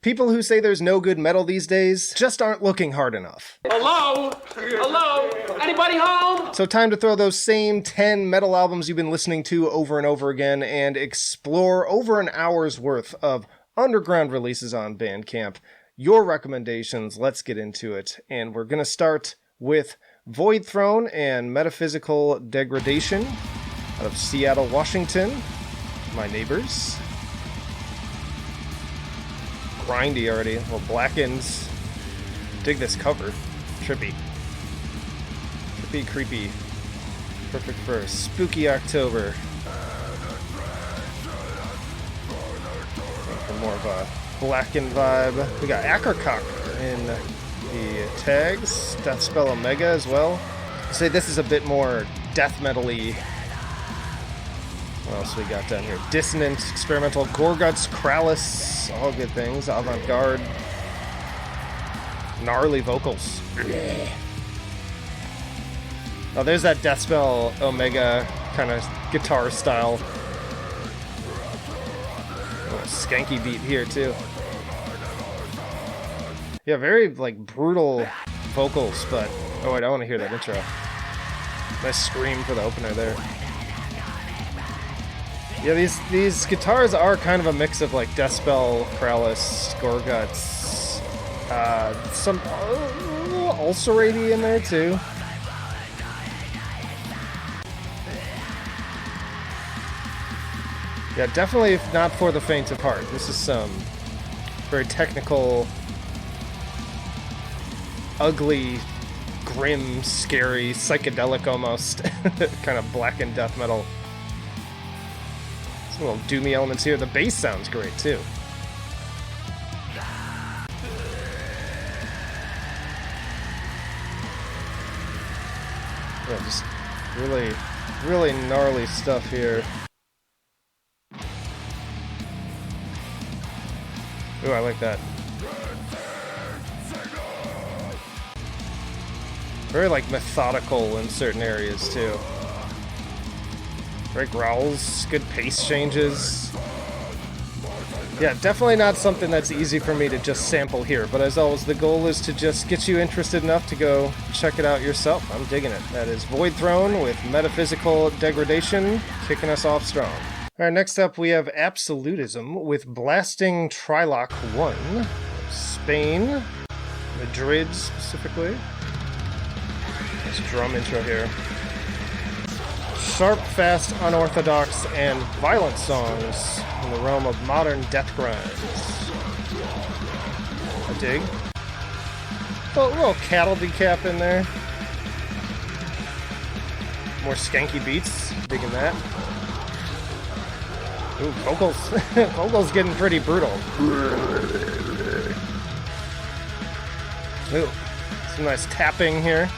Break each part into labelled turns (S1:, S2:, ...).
S1: People who say there's no good metal these days just aren't looking hard enough.
S2: Hello? Hello? Anybody home?
S1: So time to throw those same 10 metal albums you've been listening to over and over again and explore over an hour's worth of underground releases on Bandcamp. Your recommendations, let's get into it. And we're going to start with Voidthrone and Metaphysical Degradation out of Seattle, Washington. My neighbors. Grindy already. Well, blackened. Dig this cover. Trippy. Trippy, creepy. Perfect for a spooky October. For more of a blackened vibe. We got Ackercock in the tags. Deathspell Omega as well. I'd say this is a bit more death metal-y. What else we got down here? Dissonant, experimental, Gorguts, Krallice, all good things. Avant-garde. Gnarly vocals. Oh, there's that Deathspell Omega kind of guitar style. Oh, skanky beat here too. Yeah, very like brutal vocals, but oh wait, I want to hear that intro. Nice scream for the opener there. Yeah, these guitars are kind of a mix of like Deathspell, Krallice, Gorguts, some ulcerati in there too. Yeah, definitely not for the faint of heart. This is some very technical, ugly, grim, scary, psychedelic almost kind of blackened death metal. Some little doomy elements here. The bass sounds great too. Yeah, just really, really gnarly stuff here. Ooh, I like that. Very like methodical in certain areas too. Great growls, good pace changes. Yeah, definitely not something that's easy for me to just sample here, but as always, the goal is to just get you interested enough to go check it out yourself. I'm digging it. That is Voidthrone with Metaphysical Degradation, kicking us off strong. Alright, next up we have Absolutism with Blasting Trilok 1, Spain, Madrid specifically. Nice drum intro here. Sharp, fast, unorthodox, and violent songs in the realm of modern death grinds. I dig. A little cattle decap in there. More skanky beats. Digging that. Ooh, vocals. Vocals getting pretty brutal. Ooh, some nice tapping here.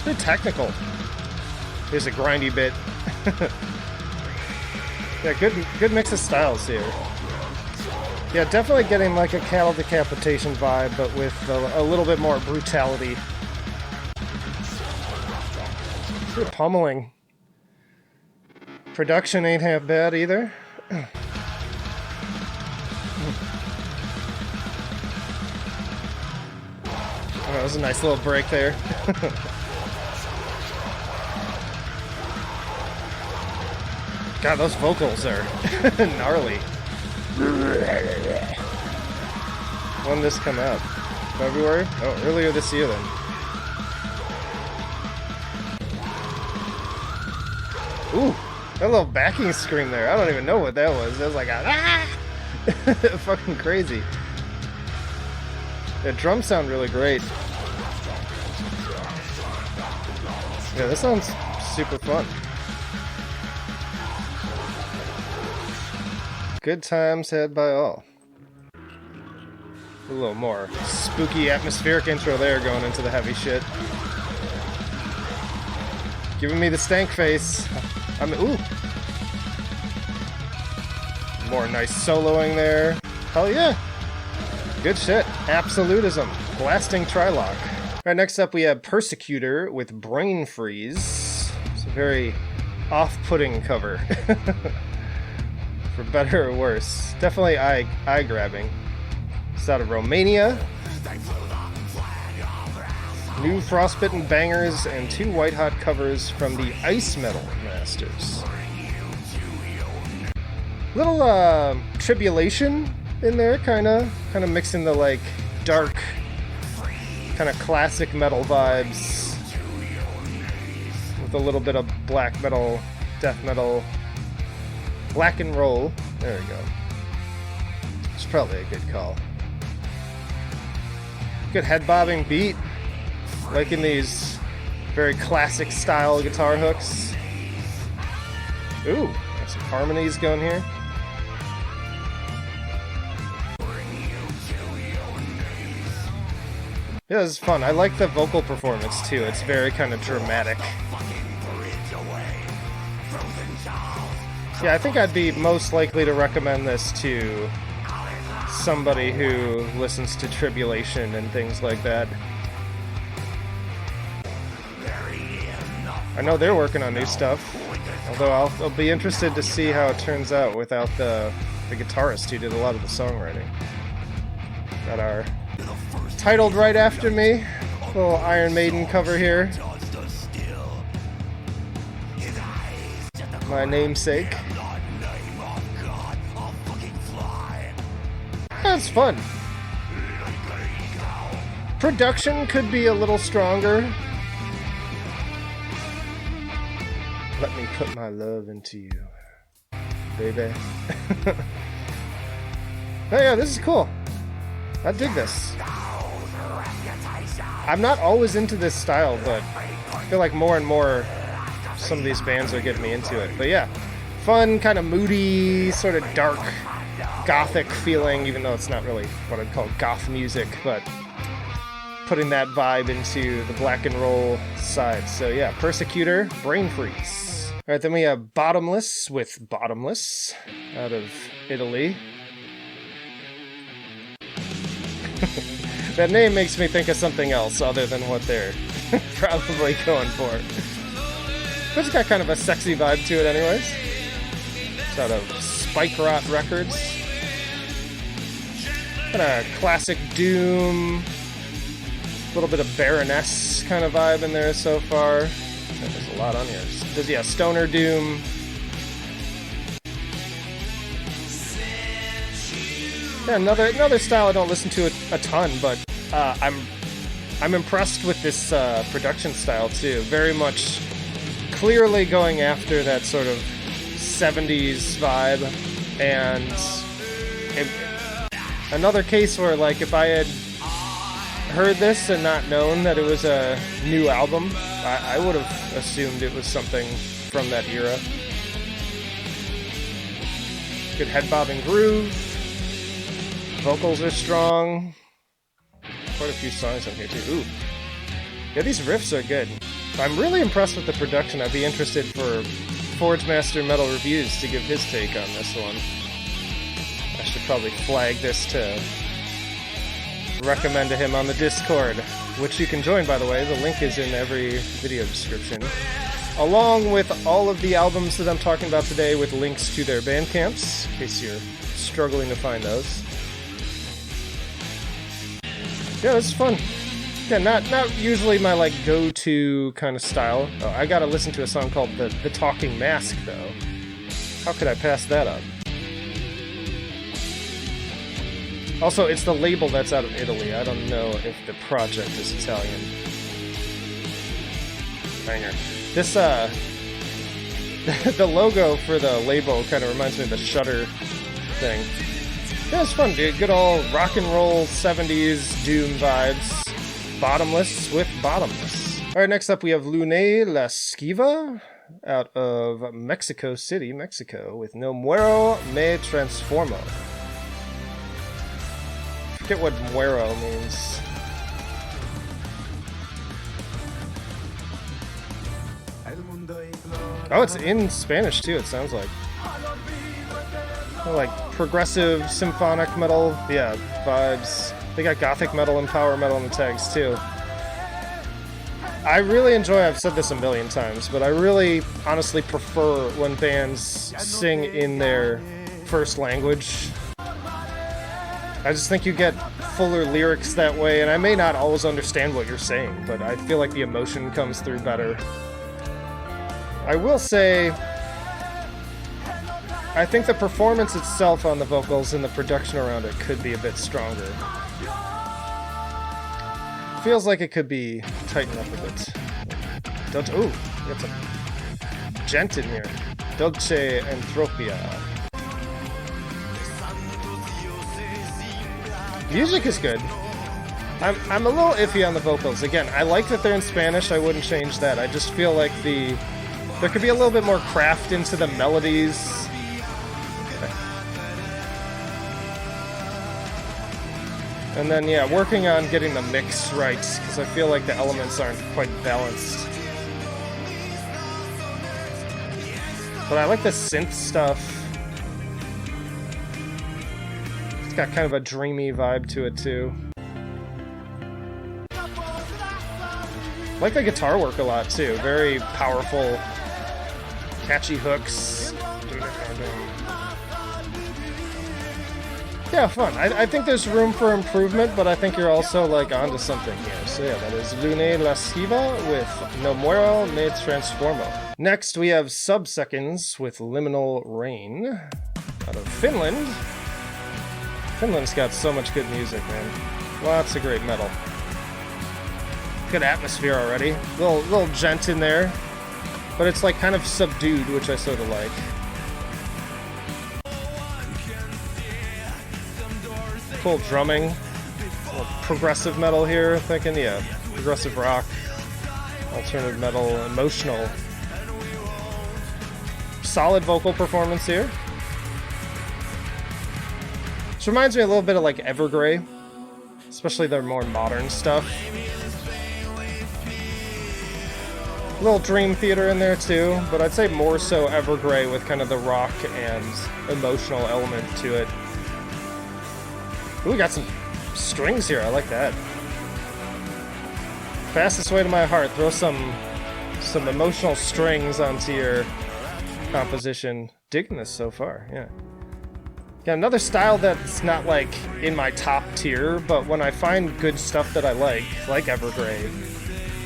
S1: Pretty technical. Here's a grindy bit. Yeah, good mix of styles here. Yeah, definitely getting like a cattle decapitation vibe, but with a little bit more brutality. Pretty pummeling. Production ain't half bad either. Oh, that was a nice little break there. God, those vocals are gnarly. When did this come out? February? Oh, earlier this year then. Ooh, that little backing scream there. I don't even know what that was. It was like a ah! Fucking crazy. The drums sound really great. Yeah, this sounds super fun. Good times had by all. A little more spooky atmospheric intro there going into the heavy shit. Giving me the stank face. Ooh. More nice soloing there. Hell yeah. Good shit. Absolutism. Blasting Trilok. Alright, next up we have Persekutor with Brain Freeze. It's a very off-putting cover. for better or worse. Definitely eye-grabbing. It's out of Romania. New frostbitten bangers and 2 white-hot covers from the Ice Metal Masters. Little Tribulation in there, kind of mixing the like dark, kind of classic metal vibes with a little bit of black metal, death metal, black and roll. There we go. It's probably a good call. Good head bobbing beat, liking these very classic style guitar hooks. Ooh, got some harmonies going here. Yeah, this is fun. I like the vocal performance too. It's very kind of dramatic. Yeah, I think I'd be most likely to recommend this to somebody who listens to Tribulation and things like that. I know they're working on new stuff, although I'll be interested to see how it turns out without the guitarist who did a lot of the songwriting. Got our titled right after me, little Iron Maiden cover here. My namesake. That's fun. Production could be a little stronger. Let me put my love into you, baby. Oh yeah, this is cool. I dig this. I'm not always into this style, but I feel like more and more some of these bands are getting me into it. But yeah, fun, kind of moody, sort of dark, gothic feeling, even though it's not really what I'd call goth music, but putting that vibe into the black and roll side. So yeah, Persekutor, Brain Freeze. Alright, then we have Bottomless with Bottomless out of Italy. That name makes me think of something else other than what they're probably going for. But it's got kind of a sexy vibe to it anyways. It's out of Spike Rot Records. Kind of classic doom, a little bit of Baroness kind of vibe in there so far. There's a lot on here. There's, yeah, stoner doom. Yeah, another style I don't listen to a ton, but I'm impressed with this production style too. Very much clearly going after that sort of 70s vibe, and another case where, like, if I had heard this and not known that it was a new album, I would have assumed it was something from that era. Good head bobbing groove. Vocals are strong. Quite a few songs on here too. Ooh. Yeah, these riffs are good. I'm really impressed with the production. I'd be interested for Forge Master Metal Reviews to give his take on this one. I should probably flag this to recommend to him on the Discord, which you can join, by the way. The link is in every video description, along with all of the albums that I'm talking about today, with links to their Bandcamps, in case you're struggling to find those. Yeah, this is fun. Yeah, not usually my, like, go-to kind of style. Oh, I gotta listen to a song called The Talking Mask, though. How could I pass that up? Also, it's the label that's out of Italy. I don't know if the project is Italian. Banger. This, the logo for the label kind of reminds me of the Shudder thing. Yeah, it's fun, dude. Good old rock and roll 70s doom vibes. Bottomless with Bottomless. Alright, next up we have Lunae Lasciva out of Mexico City, Mexico, with No Muero Me Transformo. I forget what Muero means. Oh, it's in Spanish too, it sounds like. Like progressive symphonic metal, yeah, vibes. They got gothic metal and power metal in the tags too. I really enjoy, I've said this a million times, but I really honestly prefer when bands sing in their first language. I just think you get fuller lyrics that way, and I may not always understand what you're saying, but I feel like the emotion comes through better. I will say, I think the performance itself on the vocals and the production around it could be a bit stronger. Feels like it could be tightened up a bit. Ooh, we got some gent in here. Dolce Entropia. Music is good. I'm a little iffy on the vocals. Again, I like that they're in Spanish. I wouldn't change that. I just feel like there could be a little bit more craft into the melodies. And then, yeah, working on getting the mix right, because I feel like the elements aren't quite balanced. But I like the synth stuff. It's got kind of a dreamy vibe to it, too. I like the guitar work a lot, too. Very powerful, catchy hooks. Yeah, fun. I think there's room for improvement, but I think you're also, like, onto something here. So yeah, that is Lunae Lasciva with No Muero ne Transformo. Next, we have Subseconds with Liminal Rain out of Finland. Finland's got so much good music, man. Lots of great metal. Good atmosphere already. Little gent in there, but it's like kind of subdued, which I sort of like. Cool drumming. Progressive metal here, thinking, yeah, progressive rock, alternative metal, emotional. Solid vocal performance here. This reminds me a little bit of like Evergrey, especially their more modern stuff. A little Dream Theater in there too, but I'd say more so Evergrey with kind of the rock and emotional element to it. Ooh, we got some strings here. I like that. Fastest way to my heart. Throw some emotional strings onto your composition. Digging this so far, yeah. Yeah, another style that's not like in my top tier, but when I find good stuff that I like Evergrey,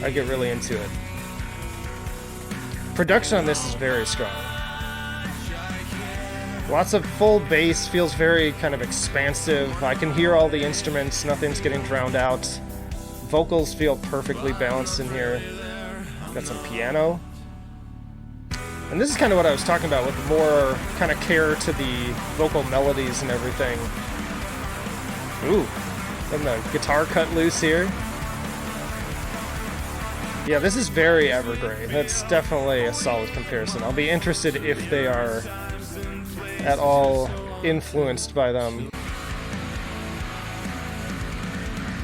S1: I get really into it. Production on this is very strong. Lots of full bass, feels very kind of expansive. I can hear all the instruments, nothing's getting drowned out. Vocals feel perfectly balanced in here. Got some piano. And this is kind of what I was talking about with more kind of care to the vocal melodies and everything. Ooh, and the guitar cut loose here. Yeah, this is very Evergrey. That's definitely a solid comparison. I'll be interested if they are at all influenced by them.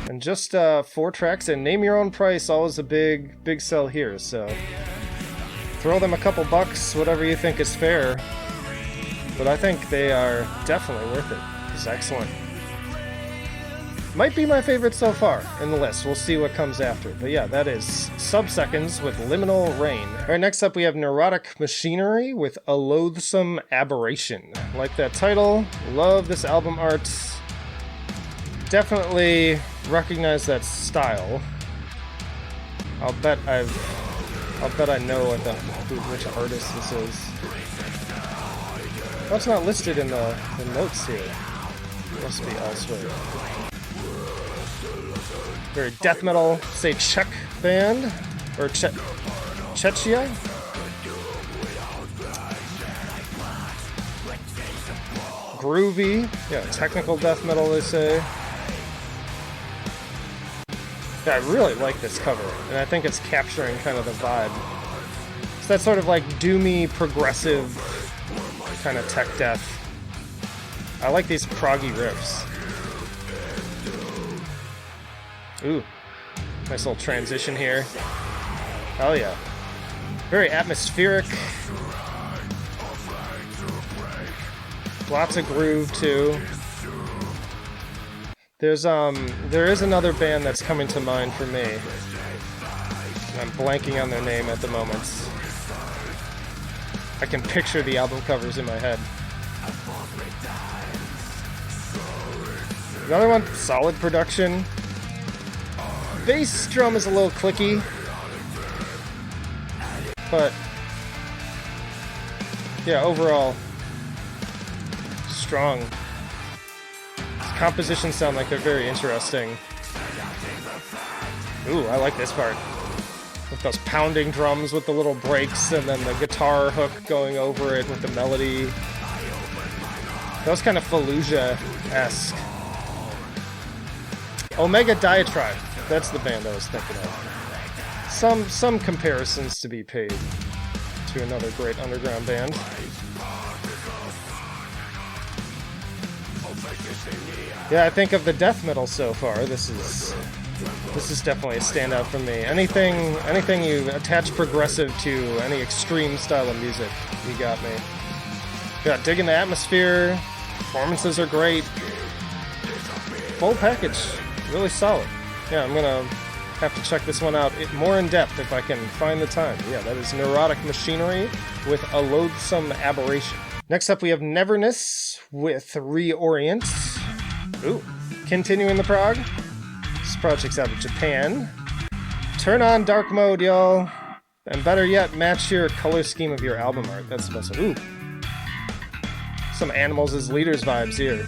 S1: And just 4 tracks, and name your own price, always a big sell here, so throw them a couple bucks, whatever you think is fair. But I think they are definitely worth it. It's excellent. Might be my favorite so far in the list. We'll see what comes after. But yeah, that is Subseconds with Liminal Rain. Alright, next up we have Neurotic Machinery with A Loathesome Aberration. Like that title. Love this album art. Definitely recognize that style. I'll bet I know which artist this is. That's not listed in the notes here. Must be elsewhere. Very death metal, say Czech band, or Czechia. Groovy, yeah, technical death metal they say. Yeah, I really like this cover, and I think it's capturing kind of the vibe. It's that sort of like doomy, progressive kind of tech death. I like these proggy riffs. Ooh, nice little transition here. Hell yeah. Very atmospheric. Lots of groove too. There is another band that's coming to mind for me. I'm blanking on their name at the moment. I can picture the album covers in my head. Another one, solid production. Bass drum is a little clicky, but yeah, overall strong. These compositions sound like they're very interesting. Ooh, I like this part. With those pounding drums with the little breaks and then the guitar hook going over it with the melody. That was kind of Fallujah-esque. Omega Diatribe. That's the band I was thinking of. Some comparisons to be paid to another great underground band. Yeah, I think of the death metal so far, this is definitely a standout for me. Anything you attach progressive to, any extreme style of music, you got me. Yeah, digging the atmosphere, performances are great. Full package, really solid. Yeah, I'm gonna have to check this one out more in depth if I can find the time. Yeah, that is Neurotic Machinery with A Loathesome Aberration. Next up we have Nevrness with Reorient. Ooh, continuing the prog. This project's out of Japan. Turn on dark mode, y'all. And better yet, match your color scheme of your album art. That's the best one. Ooh. Some Animals as Leaders vibes here.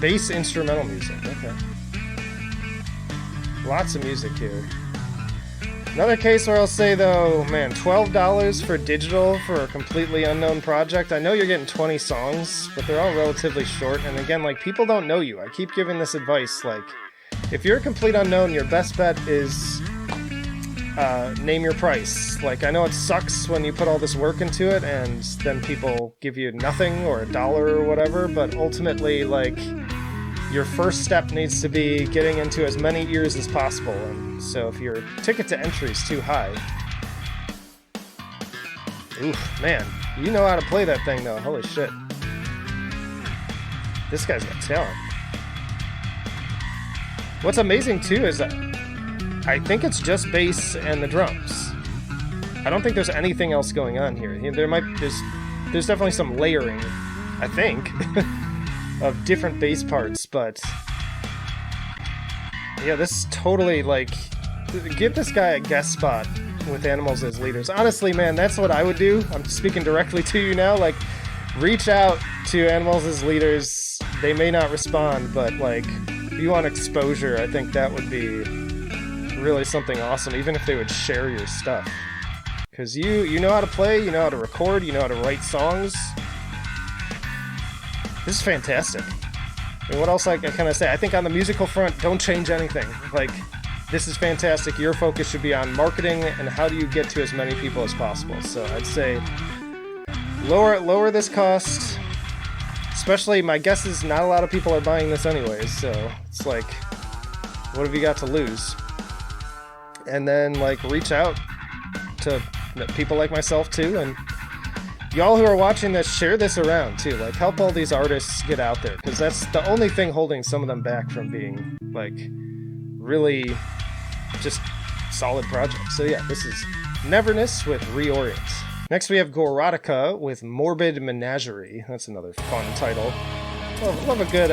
S1: Bass instrumental music, okay. Lots of music here. Another case where I'll say, though, man, $12 for digital for a completely unknown project. I know you're getting 20 songs, but they're all relatively short. And again, like, people don't know you. I keep giving this advice, like, if you're a complete unknown, your best bet is name your price. Like, I know it sucks when you put all this work into it and then people give you nothing or $1 or whatever, but ultimately, like, your first step needs to be getting into as many ears as possible. And so if your ticket to entry is too high... Oof, man. You know how to play that thing, though. Holy shit. This guy's got talent. What's amazing, too, is that I think it's just bass and the drums. I don't think there's anything else going on here. There's definitely some layering, I think, of different bass parts, but yeah, this totally, like, give this guy a guest spot with Animals as Leaders. Honestly, man, that's what I would do. I'm speaking directly to you now. Like, reach out to Animals as Leaders. They may not respond, but, like, if you want exposure, I think that would be really something awesome, even if they would share your stuff. Because you know how to play, you know how to record, you know how to write songs. This is fantastic. I mean, what else I can kind of say? I think on the musical front, don't change anything. Like, this is fantastic. Your focus should be on marketing and how do you get to as many people as possible. So I'd say lower this cost. Especially, my guess is not a lot of people are buying this anyways, so it's like, what have you got to lose? And then, like, reach out to people like myself, too, and y'all who are watching this, share this around, too. Like, help all these artists get out there, because that's the only thing holding some of them back from being, like, really just solid projects. So yeah, this is Nevrness with Reorient. Next we have Gorotica with Morbid Menagerie. That's another fun title. Love a good,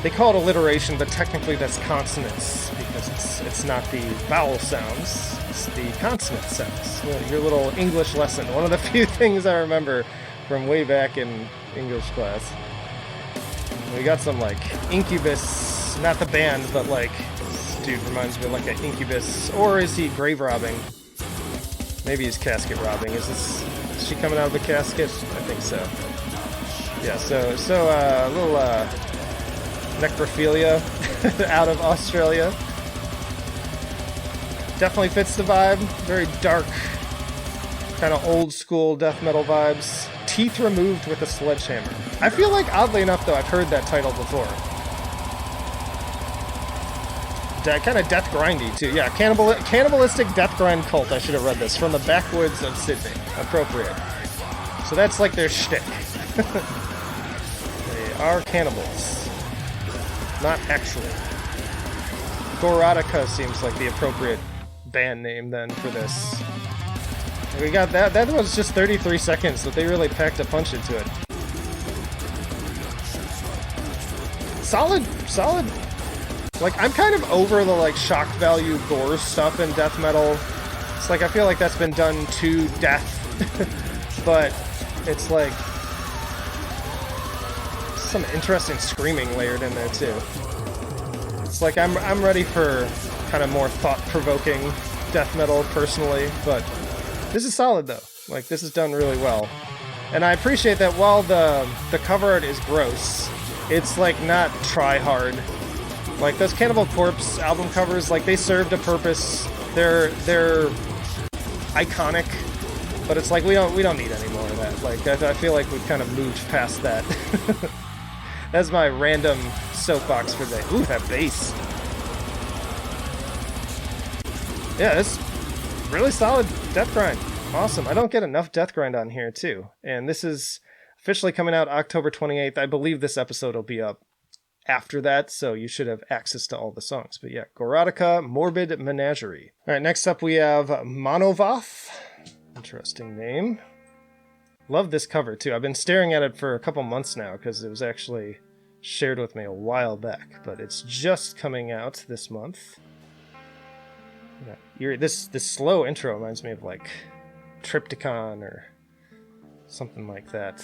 S1: they call it alliteration, but technically that's consonants, because it's not the vowel sounds, it's the consonant sounds. Your little English lesson, one of the few things I remember from way back in English class. We got some, like, Incubus, not the band, but, like, this dude reminds me of, like, an Incubus, or is he grave robbing? Maybe he's casket robbing. Is she coming out of the casket? I think so. Yeah, so a little necrophilia out of Australia. Definitely fits the vibe. Very dark, kind of old school death metal vibes. Teeth removed with a sledgehammer. I feel like, oddly enough, though, I've heard that title before. Kind of death grindy too. Yeah, cannibalistic Deathgrind cult. I should have read this. From the backwoods of Sydney. Appropriate. So that's like their shtick. They are cannibals. Not actually. Gorotica seems like the appropriate band name then for this. We got that. That was just 33 seconds, but they really packed a punch into it. solid. Like, I'm kind of over the, like, shock value gore stuff in death metal. It's like, I feel like that's been done to death. But it's like some interesting screaming layered in there, too. It's like, I'm ready for kind of more thought-provoking death metal, personally. But this is solid, though. Like, this is done really well. And I appreciate that while the cover art is gross, it's, like, not try-hard. Like, those Cannibal Corpse album covers, like, they served a purpose. They're iconic, but it's like, we don't need any more of that. Like, I feel like we've kind of moved past that. That's my random soapbox for the day. Ooh, that bass. Yeah, this really solid Deathgrind. Awesome. I don't get enough Deathgrind on here, too. And this is officially coming out October 28th. I believe this episode will be up after that, so you should have access to all the songs. But yeah, Gorotica, Morbid, Menagerie. All right, next up we have Monovoth. Interesting name. Love this cover, too. I've been staring at it for a couple months now, because it was actually shared with me a while back. But it's just coming out this month. Yeah, this slow intro reminds me of, like, Triptychon or something like that.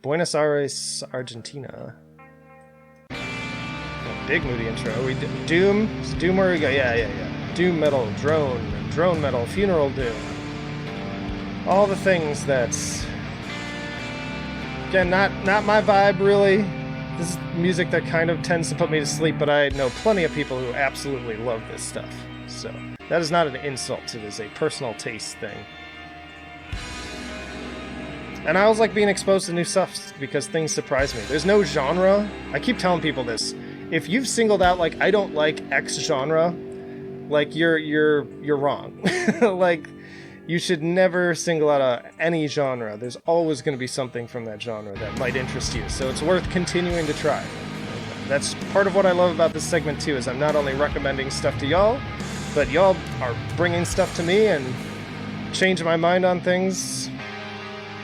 S1: Buenos Aires, Argentina. Oh, big moody intro. Doom? Is Doom where we go? Yeah. Doom metal, drone metal, funeral doom. All the things that's, again, not my vibe, really. This is music that kind of tends to put me to sleep, but I know plenty of people who absolutely love this stuff. So, that is not an insult. It is a personal taste thing. And I always like being exposed to new stuff because things surprise me. There's no genre. I keep telling people this. If you've singled out, like, I don't like X genre, like, you're wrong. Like, you should never single out any genre. There's always going to be something from that genre that might interest you. So it's worth continuing to try. That's part of what I love about this segment, too, is I'm not only recommending stuff to y'all, but y'all are bringing stuff to me and changing my mind on things.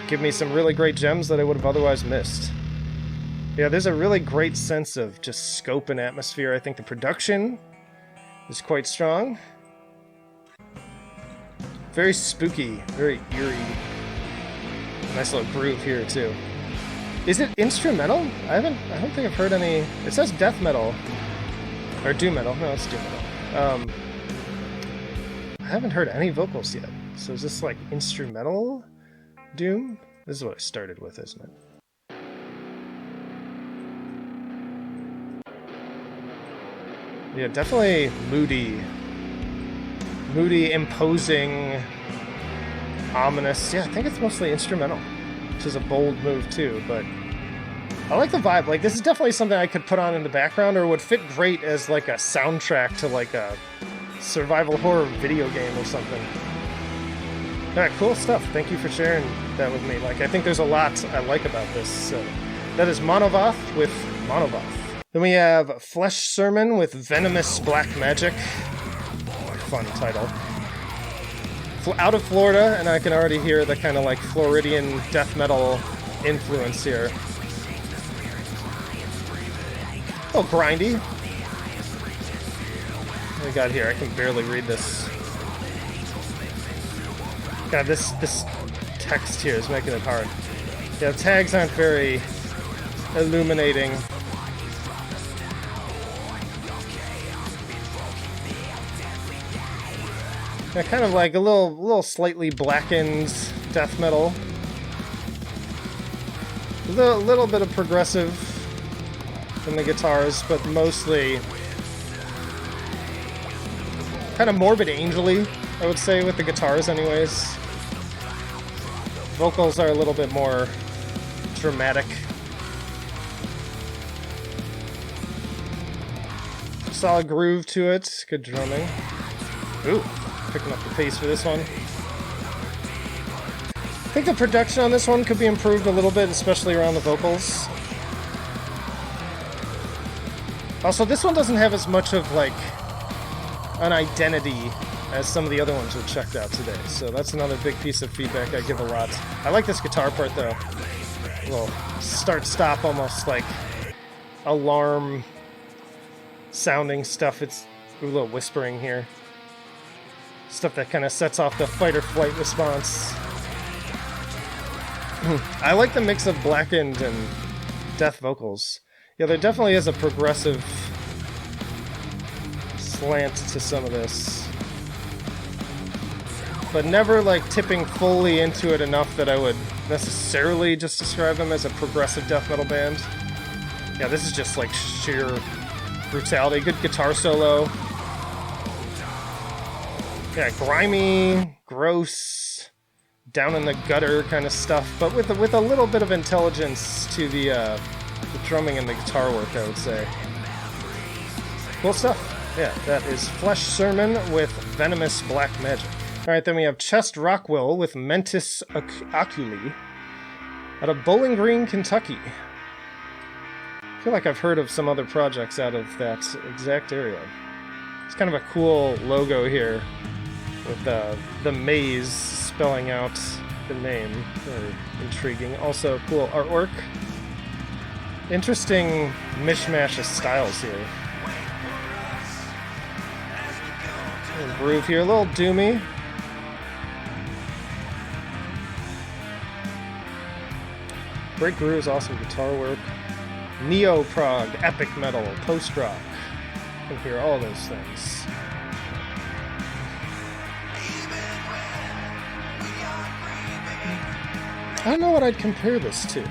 S1: Give me some really great gems that I would have otherwise missed. Yeah, there's a really great sense of just scope and atmosphere. I think the production is quite strong. Very spooky, very eerie. Nice little groove here, too. Is it instrumental? I don't think I've heard any. It says death metal. Or doom metal. No, it's doom metal. I haven't heard any vocals yet. So is this like instrumental doom? This is what I started with, isn't it? Yeah, definitely moody, imposing, ominous. Yeah, I think it's mostly instrumental, which is a bold move too, but I like the vibe. Like, this is definitely something I could put on in the background, or would fit great as like a soundtrack to like a survival horror video game or something. Alright, cool stuff. Thank you for sharing that with me. Like, I think there's a lot I like about this. So that is Monovoth with Monovoth. Then we have Flesh Sermon with Venomous Black Magic. Fun title. Out of Florida, and I can already hear the kind of like Floridian death metal influence here. Oh, grindy. What do we got here? I can barely read this. God, this text here is making it hard. Yeah, the tags aren't very illuminating. Yeah, kind of like a little slightly blackened death metal. A little bit of progressive in the guitars, but mostly kind of morbid angel-y, I would say, with the guitars anyways. Vocals are a little bit more dramatic. Solid groove to it, good drumming. Ooh, picking up the pace for this one. I think the production on this one could be improved a little bit, especially around the vocals. Also, this one doesn't have as much of, like, an identity as some of the other ones we've checked out today. So that's another big piece of feedback I give a lot. I like this guitar part, though. A little start-stop, almost like alarm sounding stuff. It's a little whispering here. Stuff that kind of sets off the fight or flight response. I like the mix of blackened and death vocals. Yeah, there definitely is a progressive slant to some of this. But never like tipping fully into it enough that I would necessarily just describe them as a progressive death metal band. Yeah, this is just like sheer brutality. Good guitar solo. Yeah, grimy, gross, down in the gutter kind of stuff, but with a little bit of intelligence to the drumming and the guitar work, I would say. Cool stuff. Yeah, that is Flesh Sermon with Venomous Black Magic. Alright, then we have Chest Rockwell with Mentis Oculi out of Bowling Green, Kentucky. I feel like I've heard of some other projects out of that exact area. It's kind of a cool logo here with the maze spelling out the name. Very intriguing. Also, cool artwork. Interesting mishmash of styles here. Little groove here, a little doomy. Great grooves, awesome guitar work. Neo-prog, epic metal, post-rock. You can hear all those things. I don't know what I'd compare this to.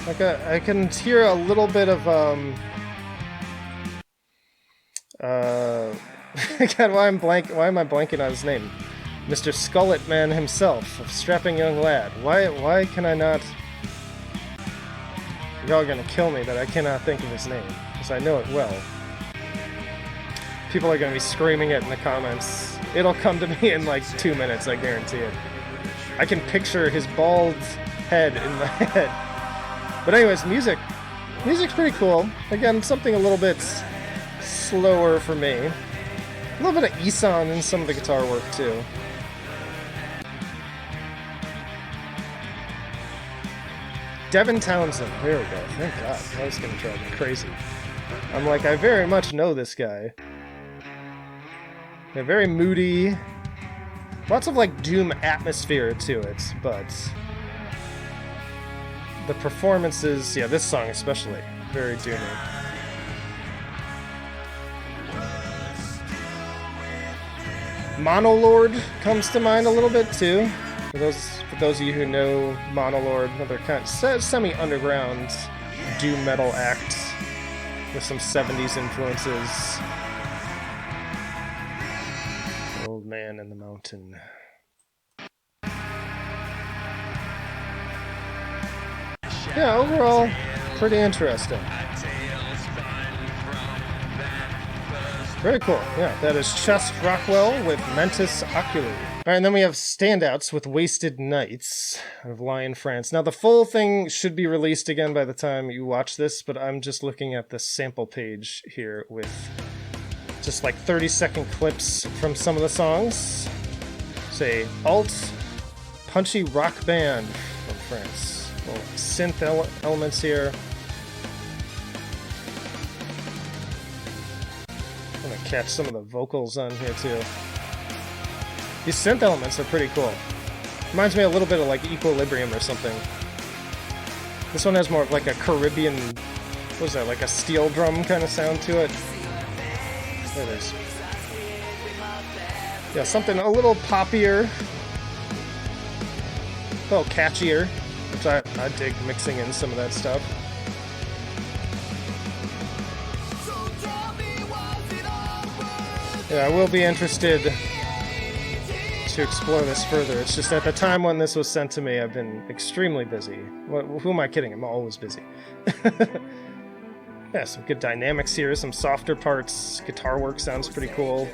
S1: Like I can hear a little bit of God, why am I blanking on his name? Mr. Skullet Man himself, a strapping young lad. Why can I not? Y'all are gonna kill me that I cannot think of his name, because I know it well. People are gonna be screaming it in the comments. It'll come to me in like 2 minutes, I guarantee it. I can picture his bald head in my head. But anyways, music's pretty cool. Again, something a little bit slower for me. A little bit of Isan in some of the guitar work too. Devin Townsend, there we go, thank God. I was gonna drive me crazy. I'm like, I very much know this guy. They're very moody. Lots of like doom atmosphere to it, but the performances, yeah, this song especially, very doomy. Monolord comes to mind a little bit too. For those of you who know Monolord, another kind of semi-underground doom metal act with some 70s influences. Old Man in the Mountain. Yeah, overall, pretty interesting. Very cool. Yeah, that is Chest Rockwell with Mentis Oculi. Alright, and then we have Standouts with Wasted Nights out of Lyon, France. Now, the full thing should be released again by the time you watch this, but I'm just looking at the sample page here with just like 30-second clips from some of the songs. Say, alt, punchy rock band from France. Little synth elements here. I'm gonna catch some of the vocals on here too. These synth elements are pretty cool. Reminds me a little bit of like Equilibrium or something. This one has more of like a Caribbean, what was that, like a steel drum kind of sound to it. There it is. Yeah, something a little poppier, a little catchier, which I dig mixing in some of that stuff. Yeah, I will be interested to explore this further. It's just at the time when this was sent to me, I've been extremely busy. Who am I kidding? I'm always busy. Yeah, some good dynamics here, some softer parts. Guitar work sounds pretty cool.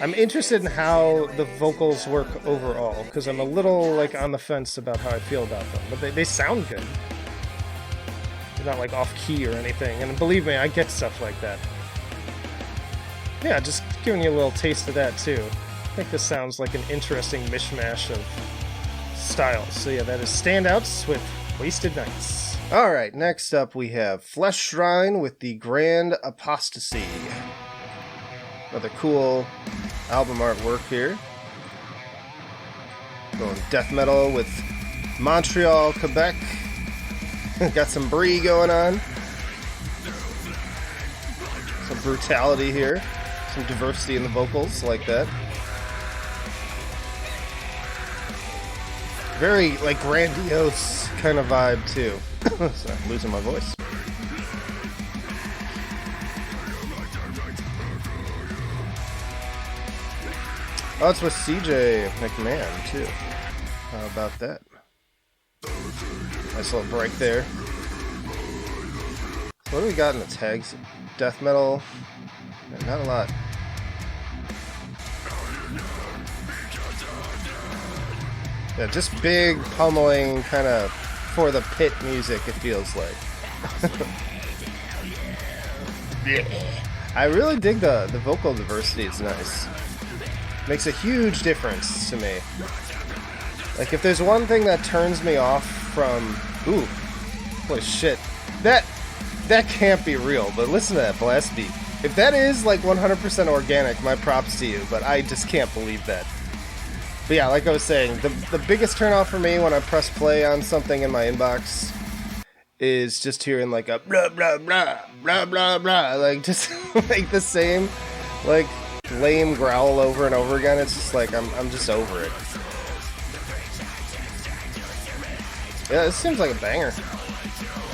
S1: I'm interested in how the vocals work overall, because I'm a little like on the fence about how I feel about them. But they sound good. They're not like off key or anything. And believe me, I get stuff like that. Yeah, just giving you a little taste of that too. I think this sounds like an interesting mishmash of styles. So yeah, that is Standouts with Wasted Nights. Alright, next up we have Flesh Shrine with the Grand Apostasy. Another cool album artwork here. Going death metal with Montreal, Quebec. Got some brie going on. Some brutality here. Some diversity in the vocals, like that. Very, like, grandiose kind of vibe, too. So I'm losing my voice. Oh, it's with CJ McMahon, too. How about that? Nice little break there. So what do we got in the tags? Death metal? Yeah, not a lot. Yeah, just big, pummeling, kind of for the pit music, it feels like. I really dig the vocal diversity, it's nice. Makes a huge difference to me. Like, if there's one thing that turns me off from... Ooh, holy shit. That can't be real, but listen to that blast beat. If that is, like, 100% organic, my props to you, but I just can't believe that. But yeah, like I was saying, the biggest turnoff for me when I press play on something in my inbox is just hearing like a blah blah blah blah blah blah, like just like the same like lame growl over and over again. It's just like I'm just over it. Yeah, this seems like a banger.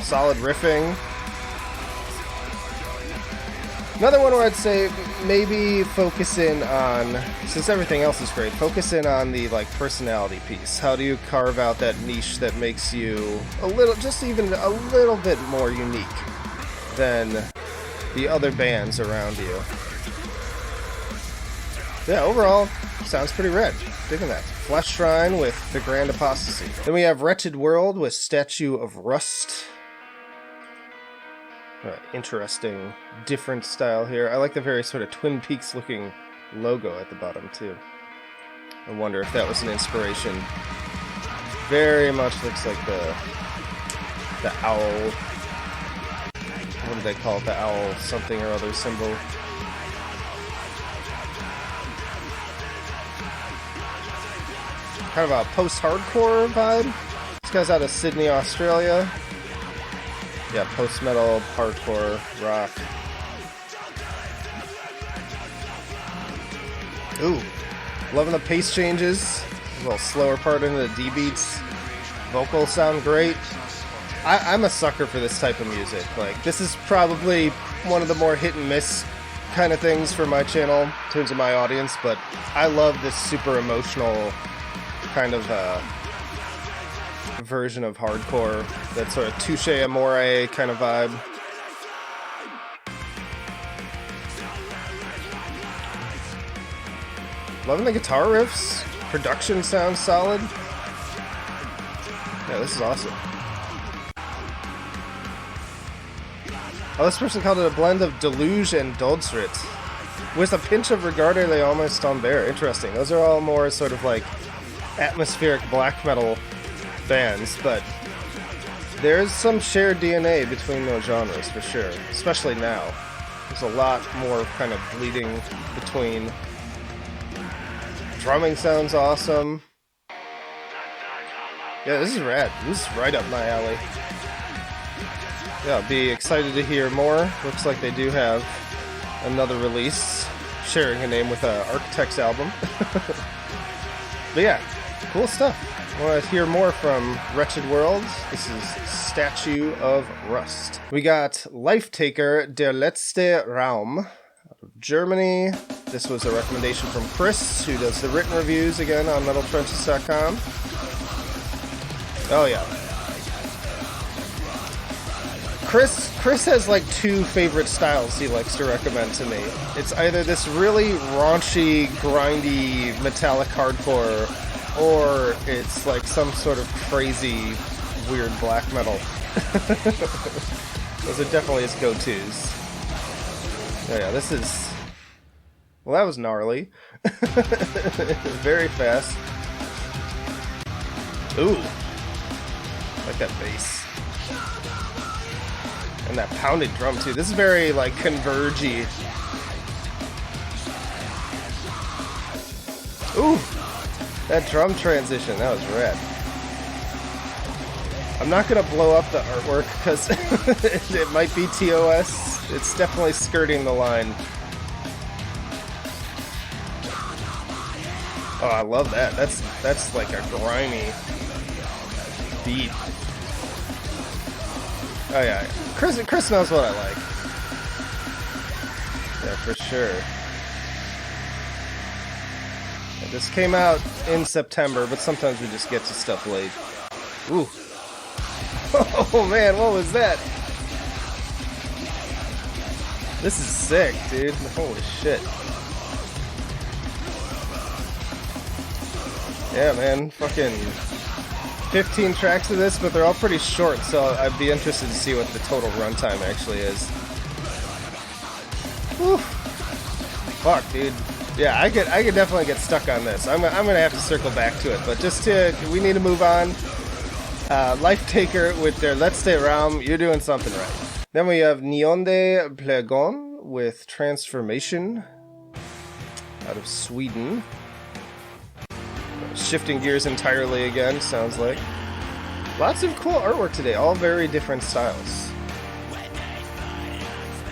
S1: Solid riffing. Another one where I'd say maybe focus in on, since everything else is great, focus in on the like personality piece. How do you carve out that niche that makes you a little, just even a little bit more unique than the other bands around you? Yeah, overall, sounds pretty rad. Digging that. Flesh Shrine with the Grand Apostasy. Then we have Wretched World with Statue of Rust. Interesting, different style here. I like the very sort of Twin Peaks looking logo at the bottom too. I wonder if that was an inspiration. Very much looks like the owl. What do they call it? The owl something or other symbol. Kind of a post-hardcore vibe. This guy's out of Sydney, Australia. Yeah, post-metal, hardcore, rock. Ooh, loving the pace changes. A little slower part into the D beats. Vocals sound great. I'm a sucker for this type of music. Like, this is probably one of the more hit and miss kind of things for my channel in terms of my audience, but I love this super emotional kind of version of hardcore, that sort of touche amore kind of vibe. Loving the guitar riffs. Production sounds solid. Yeah, this is awesome. Oh, this person called it a blend of Deluge and Doddsrit with a pinch of Regarder les Hommes Tomber. Interesting. Those are all more sort of like atmospheric black metal bands, but there's some shared DNA between those genres for sure, especially now. There's a lot more kind of bleeding between. Drumming sounds awesome. Yeah, this is rad. This is right up my alley. Yeah, I'll be excited to hear more. Looks like they do have another release, sharing a name with Architect's album. But yeah, cool stuff. Want to hear more from Wretched World? This is Statue of Rust. We got Life Taker, Der Letzte Raum, out of Germany. This was a recommendation from Chris, who does the written reviews again on metaltrenches.com. Oh yeah. Chris has like two favorite styles he likes to recommend to me. It's either this really raunchy, grindy, metallic hardcore, or it's like some sort of crazy, weird black metal. Those are definitely his go-tos. Oh yeah, this is... Well, that was gnarly. Very fast. Ooh. I like that bass. And that pounded drum too. This is very like convergy. Ooh, that drum transition, that was rad. I'm not gonna blow up the artwork because it might be TOS. It's definitely skirting the line. Oh, I love that. That's like a grimy beat. Oh yeah, Chris knows what I like. Yeah, for sure. Yeah, this came out in September, but sometimes we just get to stuff late. Ooh. Oh man, what was that? This is sick, dude. Holy shit. Yeah, man, fucking 15 tracks of this, but they're all pretty short, so I'd be interested to see what the total runtime actually is. Whew. Fuck, dude. Yeah, I could definitely get stuck on this. I'm gonna have to circle back to it, but we need to move on. Life Taker with their Let's Stay Ram, you're doing something right. Then we have Neonde Plegon with Transformation out of Sweden. Shifting gears entirely again, sounds like. Lots of cool artwork today, all very different styles.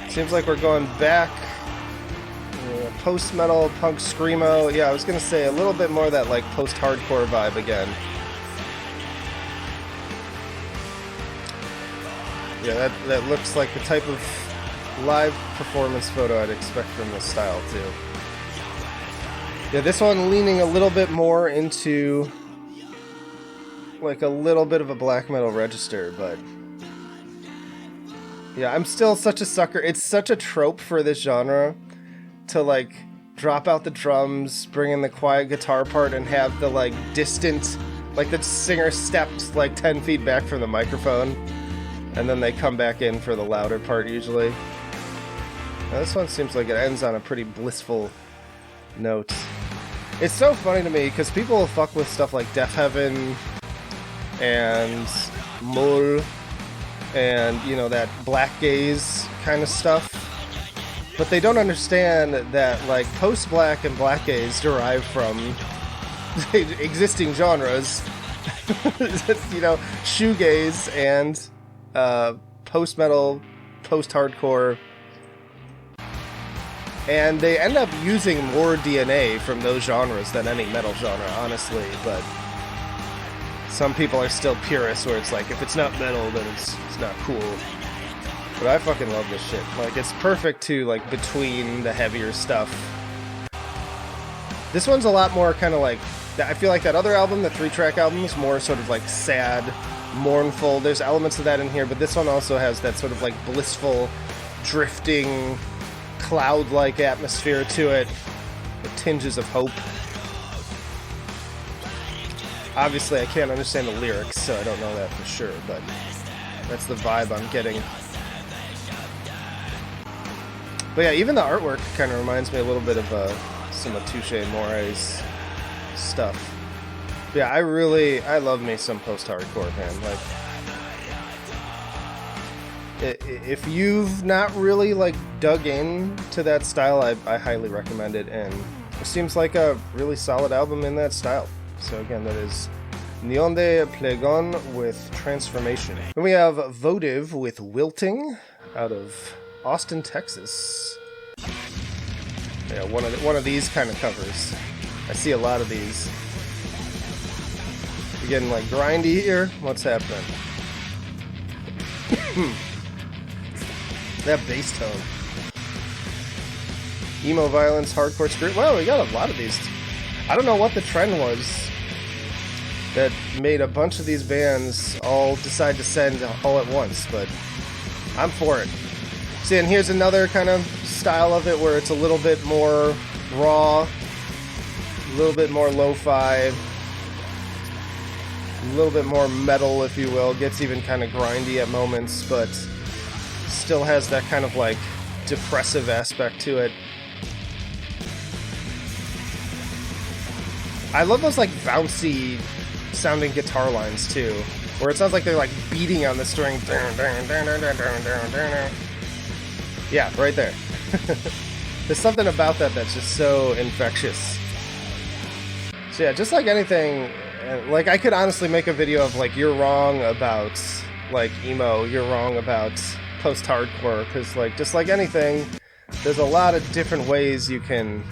S1: Seems like we're going back. Post-metal, punk, screamo. Yeah, I was gonna say a little bit more of that like post-hardcore vibe again. Yeah, that looks like the type of live performance photo I'd expect from this style too. Yeah, this one leaning a little bit more into like a little bit of a black metal register, but yeah, I'm still such a sucker. It's such a trope for this genre to like drop out the drums, bring in the quiet guitar part, and have the like distant, like the singer steps like 10 feet back from the microphone, and then they come back in for the louder part usually. Now, this one seems like it ends on a pretty blissful note. It's so funny to me because people will fuck with stuff like Death Heaven and Mol and, you know, that black gaze kind of stuff. But they don't understand that, like, post-black and black gaze derive from existing genres. You know, shoegaze and post-metal, post-hardcore. And they end up using more DNA from those genres than any metal genre, honestly. But some people are still purists where it's like, if it's not metal, then it's not cool. But I fucking love this shit. Like, it's perfect to, like, between the heavier stuff. This one's a lot more kind of like, I feel like that other album, the 3-track album, is more sort of like sad, mournful. There's elements of that in here, but this one also has that sort of like blissful, drifting, cloud-like atmosphere to it, with tinges of hope. Obviously, I can't understand the lyrics, so I don't know that for sure, but that's the vibe I'm getting. But yeah, even the artwork kind of reminds me a little bit of some of Touche More's stuff. But yeah, I love me some post-hardcore, man. Like, if you've not really like dug in to that style, I highly recommend it, and it seems like a really solid album in that style. So again, that is Neonde Plegon with Transformation. Then we have Votive with Wilting out of Austin, Texas. Yeah, one of these kind of covers. I see a lot of these. We're getting like grindy here. What's happening? That bass tone. Emo violence, hardcore spirit. Well, we got a lot of these. I don't know what the trend was that made a bunch of these bands all decide to send all at once, but I'm for it. See, and here's another kind of style of it where it's a little bit more raw, a little bit more lo-fi, a little bit more metal, if you will. Gets even kind of grindy at moments, but still has that kind of like depressive aspect to it. I love those like bouncy sounding guitar lines too. where it sounds like they're like beating on the string. Yeah, right there. There's something about that that's just so infectious. So yeah, just like anything, like I could honestly make a video of like, you're wrong about like emo, you're wrong about post-hardcore, because like, just like anything, there's a lot of different ways you can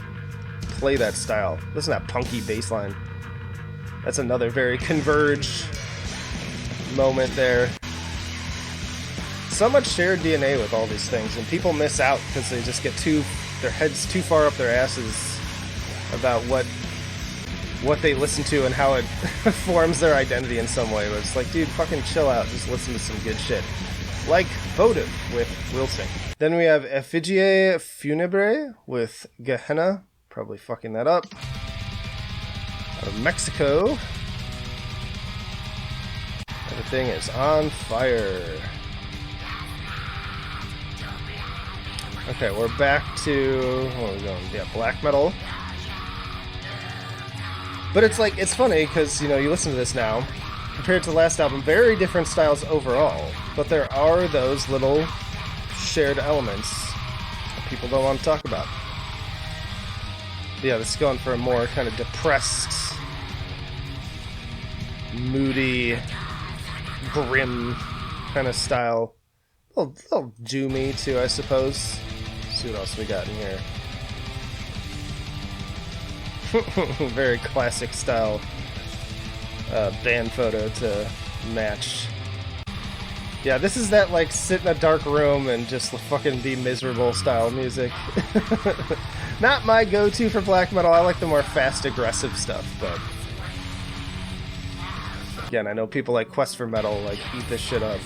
S1: play that style. Listen to that punky bass line. That's another very Converge moment there. So much shared DNA with all these things, and people miss out because they just get their heads too far up their asses about what they listen to and how it forms their identity in some way. But it's like, dude, fucking chill out. Just listen to some good shit. Like Votive with Wilting. Then we have Effigie Funebre with Gehenna. Probably fucking that up. Out of Mexico. Everything is on fire. Okay, we're back to... where are we going? Yeah, black metal. But it's like, it's funny because, you know, you listen to this now, compared to the last album, very different styles overall. But there are those little shared elements that people don't want to talk about. But yeah, this is going for a more kind of depressed, moody, grim kind of style. A little doomy too, I suppose. Let's see what else we got in here. Very classic style band photo to match. Yeah, this is that like sit in a dark room and just fucking be miserable style music. Not my go-to for black metal. I like the more fast, aggressive stuff, but again, I know people like Quest for Metal like eat this shit up.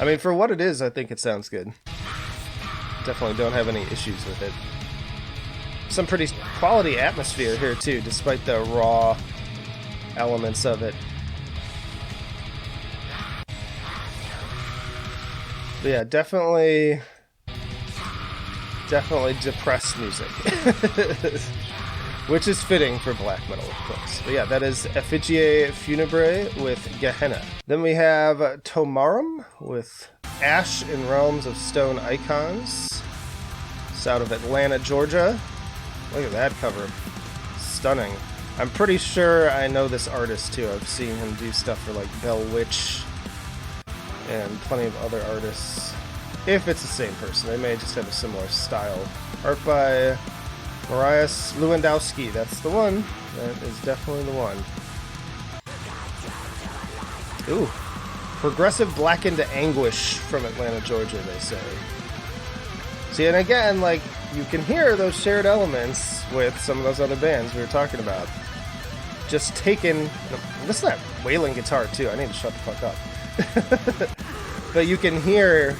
S1: I mean, for what it is, I think it sounds good. Definitely don't have any issues with it. Some pretty quality atmosphere here too, despite the raw elements of it. But yeah, definitely depressed music. Which is fitting for black metal, of course. But yeah, that is Effigie Funebre with Gehenna. Then we have Tomarum with Ash in Realms of Stone Icons. It's out of Atlanta, Georgia. Look at that cover. Stunning. I'm pretty sure I know this artist too. I've seen him do stuff for like Bell Witch and plenty of other artists. If it's the same person, they may just have a similar style. Art by Mariusz Lewandowski. That's the one. That is definitely the one. Ooh. Progressive Blackened Anguish from Atlanta, Georgia, they say. See, and again, like, you can hear those shared elements with some of those other bands we were talking about. Just taken... Listen to that wailing guitar, too. I need to shut the fuck up. But you can hear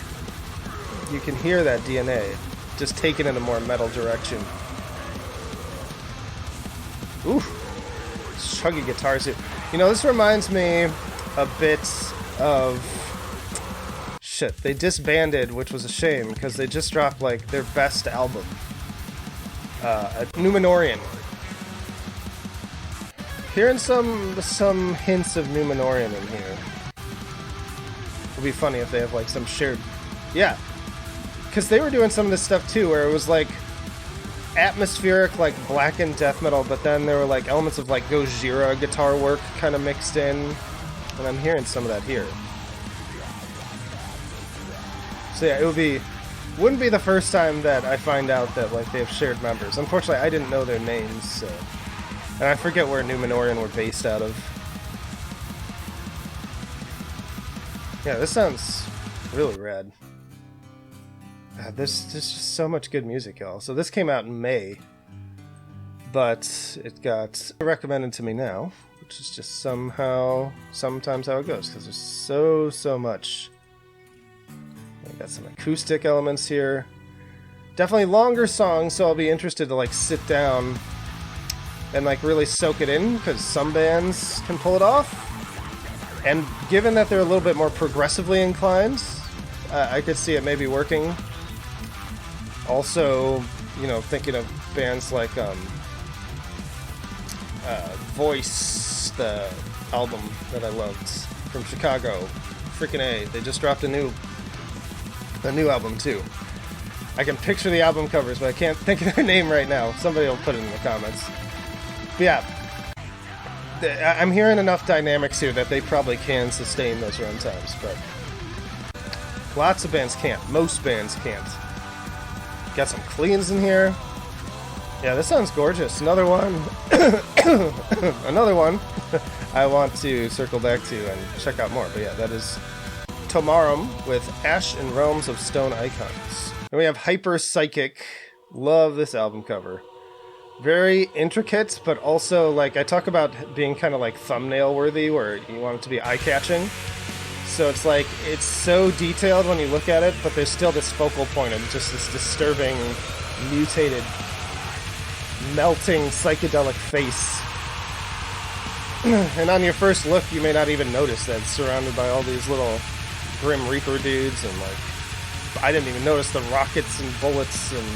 S1: that DNA just taken in a more metal direction. Ooh. Chuggy guitars here. You know, this reminds me a bit of... Shit, they disbanded, which was a shame, because they just dropped, like, their best album. Numenorian. Hearing some hints of Numenorian in here. It'd be funny if they have, like, some shared... Yeah. Because they were doing some of this stuff, too, where it was, like, atmospheric, like, blackened death metal, but then there were, like, elements of, like, Gojira guitar work kind of mixed in. And I'm hearing some of that here. So yeah, wouldn't be the first time that I find out that like they have shared members. Unfortunately, I didn't know their names, so. And I forget where Numenorian were based out of. Yeah, this sounds really rad. There's just so much good music, y'all. So this came out in May, but it got recommended to me now, which is just sometimes how it goes, because there's so much. We got some acoustic elements here. Definitely longer songs, so I'll be interested to like sit down and like really soak it in, because some bands can pull it off. And given that they're a little bit more progressively inclined, I could see it maybe working. Also, you know, thinking of bands like Voice, the album that I loved from Chicago. Freaking A. They just dropped a new album too. I can picture the album covers, but I can't think of their name right now. Somebody will put it in the comments. But yeah, I'm hearing enough dynamics here that they probably can sustain those runtimes, but lots of bands can't. Most bands can't. Got some cleans in here. Yeah, this sounds gorgeous. Another one. Another one I want to circle back to and check out more. But yeah, that is Tomarum with Ash and Realms of Stone Icons. And we have Hyper Psychic. Love this album cover. Very intricate, but also, like, I talk about being kind of like thumbnail worthy, where you want it to be eye-catching. So it's like, it's so detailed when you look at it, but there's still this focal point of just this disturbing, mutated, melting, psychedelic face. And on your first look, you may not even notice that it's surrounded by all these little Grim Reaper dudes, and like, I didn't even notice the rockets and bullets and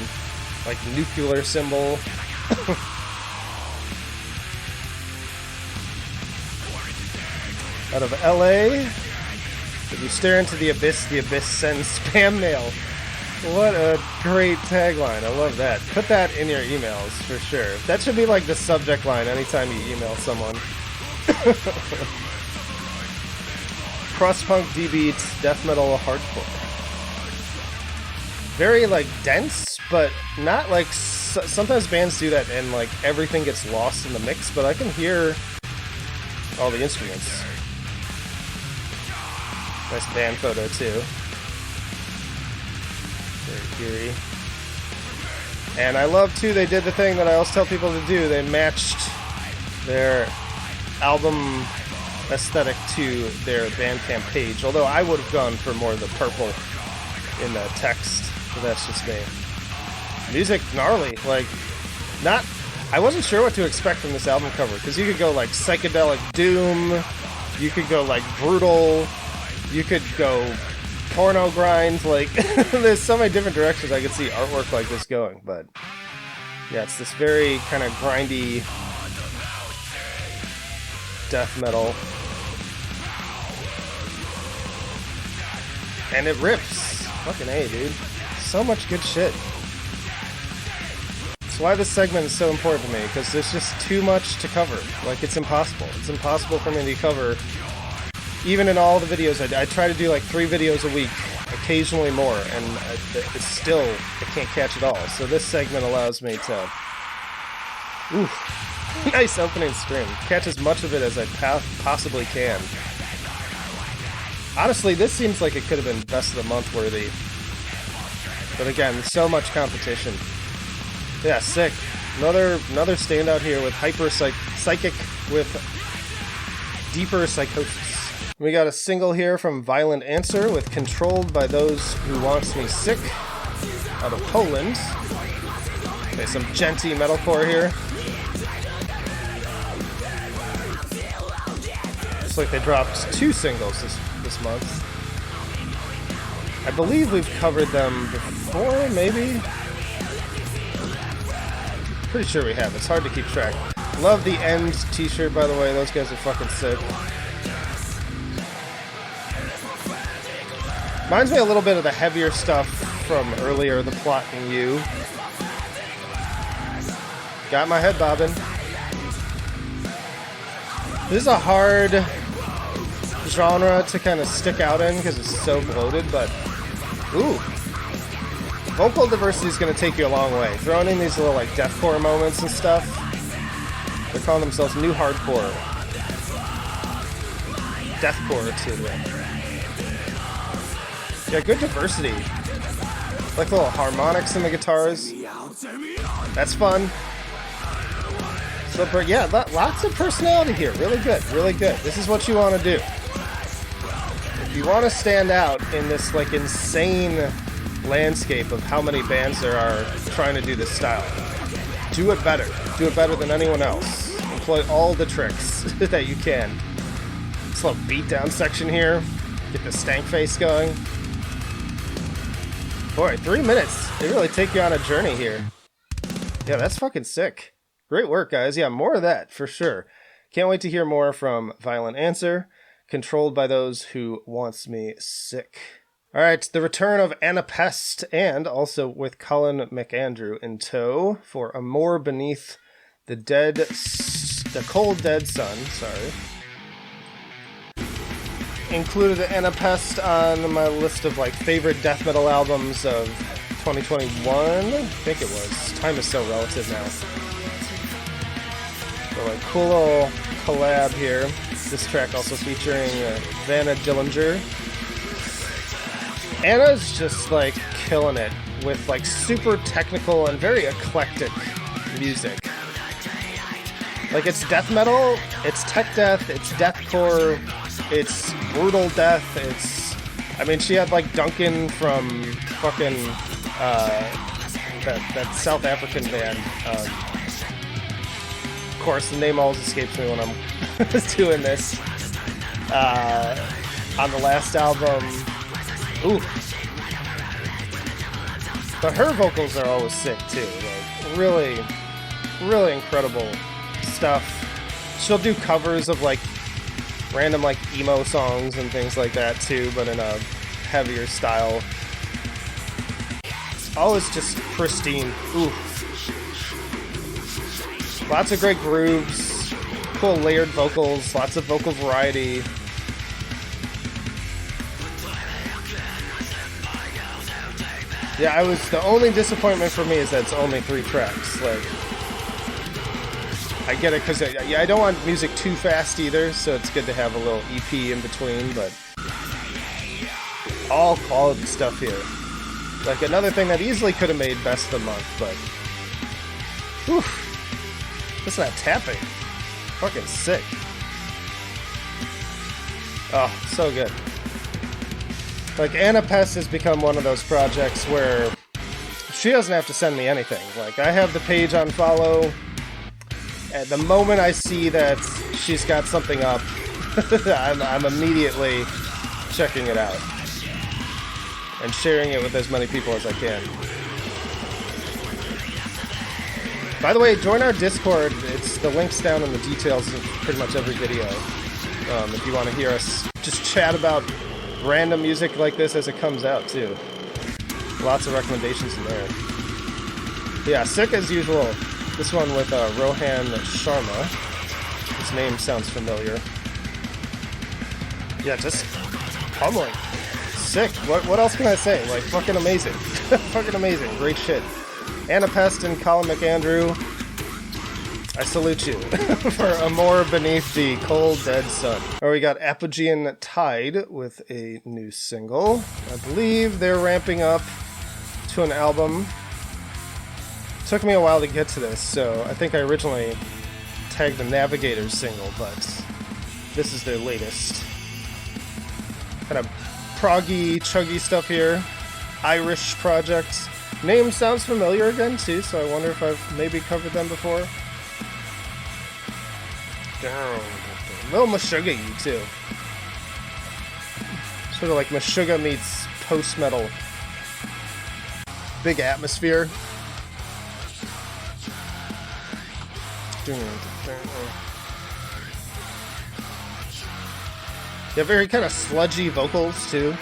S1: like nuclear symbol. Out of LA, if you stare into the abyss sends spam mail. What a great tagline. I love that. Put that in your emails for sure. That should be like the subject line anytime you email someone. Cross-punk, D-beat, death metal, hardcore. Very like dense, but not like sometimes bands do that and like everything gets lost in the mix, but I can hear all the instruments. Nice band photo too. Very eerie. And I love too, they did the thing that I always tell people to do. They matched their album aesthetic to their Bandcamp page. Although I would have gone for more of the purple in the text. But that's just me. Music gnarly. Like, not. I wasn't sure what to expect from this album cover, because you could go like psychedelic doom, you could go like brutal, you could go porno grind, like there's so many different directions I could see artwork like this going, but yeah, it's this very kind of grindy death metal. And it rips. Fucking A, dude. So much good shit. That's why this segment is so important to me, because there's just too much to cover. Like, it's impossible. It's impossible for me to cover. Even in all the videos, I try to do like 3 videos a week, occasionally more, and it's still, I can't catch it all. So this segment allows me to, nice opening scream, catch as much of it as I possibly can. Honestly, this seems like it could have been best of the month worthy. But again, so much competition. Yeah, sick. Another standout here with Hyper Psychic with Deeper Psychosis. We got a single here from Violent Answer with Controlled by Those Who Wants Me Sick out of Poland. Okay, some genty metalcore here. Looks like they dropped 2 singles this month. I believe we've covered them before, maybe? Pretty sure we have. It's hard to keep track. Love the End t-shirt, by the way. Those guys are fucking sick. Reminds me a little bit of the heavier stuff from earlier, The Plot and You. Got my head bobbing. This is a hard genre to kind of stick out in because it's so bloated, but ooh, vocal diversity is going to take you a long way. Throwing in these little like deathcore moments and stuff. They're calling themselves new hardcore. Deathcore too. Yeah, good diversity. Like little harmonics in the guitars. That's fun. So, but yeah, lots of personality here. Really good, really good. This is what you want to do. If you want to stand out in this like insane landscape of how many bands there are trying to do this style, do it better. Do it better than anyone else. Employ all the tricks that you can. This little beatdown section here. Get the stank face going. Boy, 3 minutes. They really take you on a journey here. Yeah, that's fucking sick. Great work, guys. Yeah, more of that, for sure. Can't wait to hear more from Violent Answer, controlled by those who wants me sick. All right, the return of Anapest, and also with Colin McAndrew in tow for A More Beneath the Cold Dead Sun, sorry. Included Anapest on my list of like favorite death metal albums of 2021. I think it was. Time is so relative now. So like cool little collab here. This track also featuring Vanna Dillinger. Anna's just like killing it with like super technical and very eclectic music. Like it's death metal, it's tech death, it's deathcore, it's brutal death, I mean, she had like Duncan from fucking, that South African band. Of course, the name always escapes me when I'm doing this. On the last album, ooh. But her vocals are always sick too, like really, really incredible stuff. She'll do covers of like random like emo songs and things like that too, but in a heavier style. Always just pristine. Ooh. Lots of great grooves, cool layered vocals, lots of vocal variety. Yeah, the only disappointment for me is that it's only 3 tracks. Like, I get it, because I don't want music too fast either, so it's good to have a little EP in between, but all quality stuff here. Like, another thing that easily could have made Best of the Month, but whew, listen to that tapping. Fucking sick. Oh, so good. Like, Anapest has become one of those projects where she doesn't have to send me anything. Like, I have the page on follow. At the moment I see that she's got something up, I'm immediately checking it out and sharing it with as many people as I can. By the way, join our Discord. The link's down in the details of pretty much every video. If you want to hear us just chat about random music like this as it comes out too. Lots of recommendations in there. Yeah, sick as usual. This one with Rohan Sharma. His name sounds familiar. Yeah, just pummeling. Sick. What else can I say? Like, fucking amazing. Fucking amazing. Great shit. Anapest and Colin McAndrew, I salute you for A More Beneath the Cold Dead Sun. Or we got Apogean Tide with a new single. I believe they're ramping up to an album. Took me a while to get to this, so I think I originally tagged the Navigators single, but this is their latest. Kind of proggy, chuggy stuff here. Irish project. Name sounds familiar again, too, so I wonder if I've maybe covered them before. A little Meshuggah-y, too. Sort of like Meshuggah meets post-metal. Big atmosphere. Yeah, very kind of sludgy vocals, too.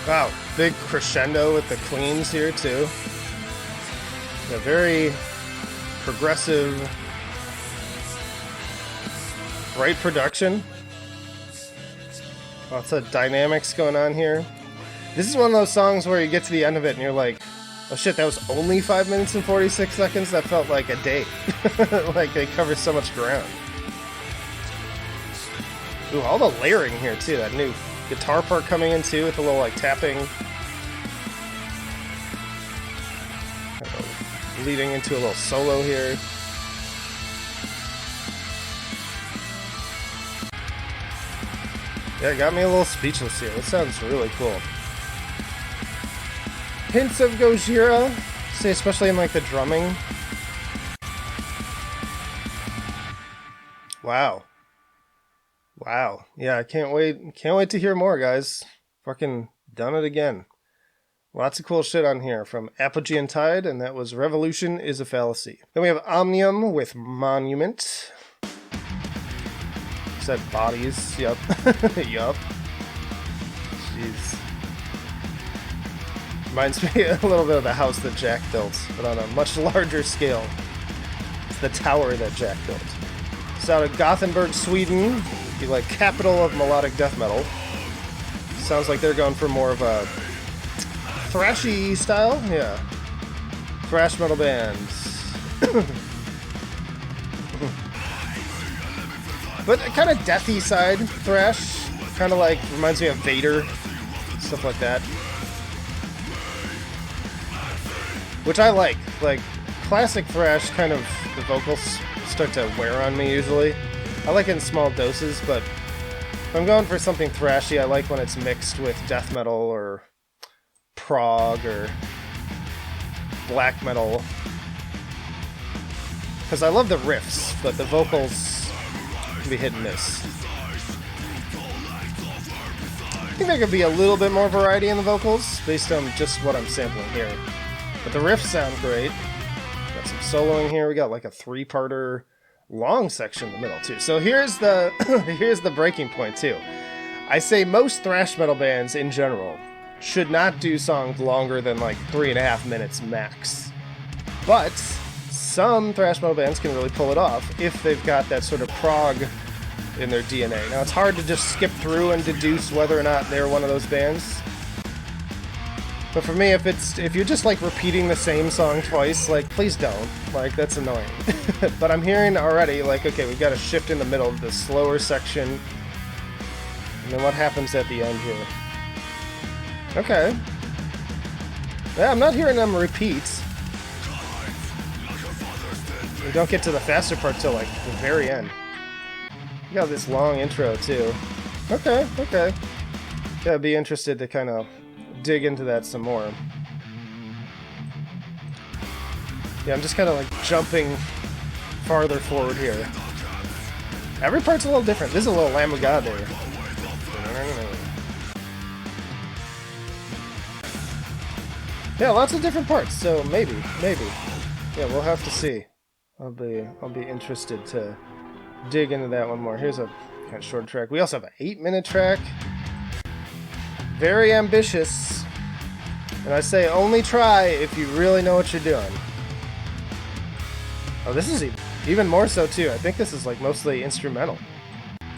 S1: Wow, big crescendo with the cleans here, too. Yeah, very progressive, great production. Lots of dynamics going on here. This is one of those songs where you get to the end of it and you're like, oh shit, that was only 5 minutes and 46 seconds? That felt like a day. Like, they cover so much ground. Ooh, all the layering here, too. That new guitar part coming in, too, with a little, like, tapping. Leading into a little solo here. Yeah, it got me a little speechless here. This sounds really cool. Hints of Gojira, say especially in like the drumming. Wow. Wow. Yeah, I can't wait to hear more, guys. Fucking done it again. Lots of cool shit on here from Apogee and Tide, and that was Revolution is a Fallacy. Then we have Omnium with Monument. Said Bodies, yup. Yup. Jeez. Reminds me a little bit of the house that Jack built, but on a much larger scale. It's the tower that Jack built. It's out of Gothenburg, Sweden. The like capital of melodic death metal. Sounds like they're going for more of a thrashy style, yeah. Thrash metal bands. But kind of deathy side thrash. Kind of like, reminds me of Vader. Stuff like that. Which I like. Like, classic thrash, kind of, the vocals start to wear on me usually. I like it in small doses, but if I'm going for something thrashy, I like when it's mixed with death metal or prog or black metal, because I love the riffs, but the vocals can be hit and miss. I think there could be a little bit more variety in the vocals based on just what I'm sampling here, but the riffs sound great. Got some soloing here. We got like a 3-parter long section in the middle too. So here's the here's the breaking point too. I say most thrash metal bands in general should not do songs longer than like 3.5 minutes max. But some thrash metal bands can really pull it off if they've got that sort of prog in their DNA. Now it's hard to just skip through and deduce whether or not they're one of those bands. But for me, if you're just like repeating the same song twice, like please don't. Like that's annoying. But I'm hearing already like, okay, we've got a shift in the middle of the slower section. And then what happens at the end here? Okay. Yeah, I'm not hearing them repeat. We don't get to the faster part till like the very end. You got this long intro too. Okay, okay. Yeah, I'd be interested to kind of dig into that some more. Yeah, I'm just kind of like jumping farther forward here. Every part's a little different. This is a little Lamb of God there. Yeah, lots of different parts, so maybe. Yeah, we'll have to see. I'll be interested to dig into that one more. Here's a kind of short track. We also have an 8-minute track. Very ambitious. And I say only try if you really know what you're doing. Oh, this is even more so too. I think this is like mostly instrumental.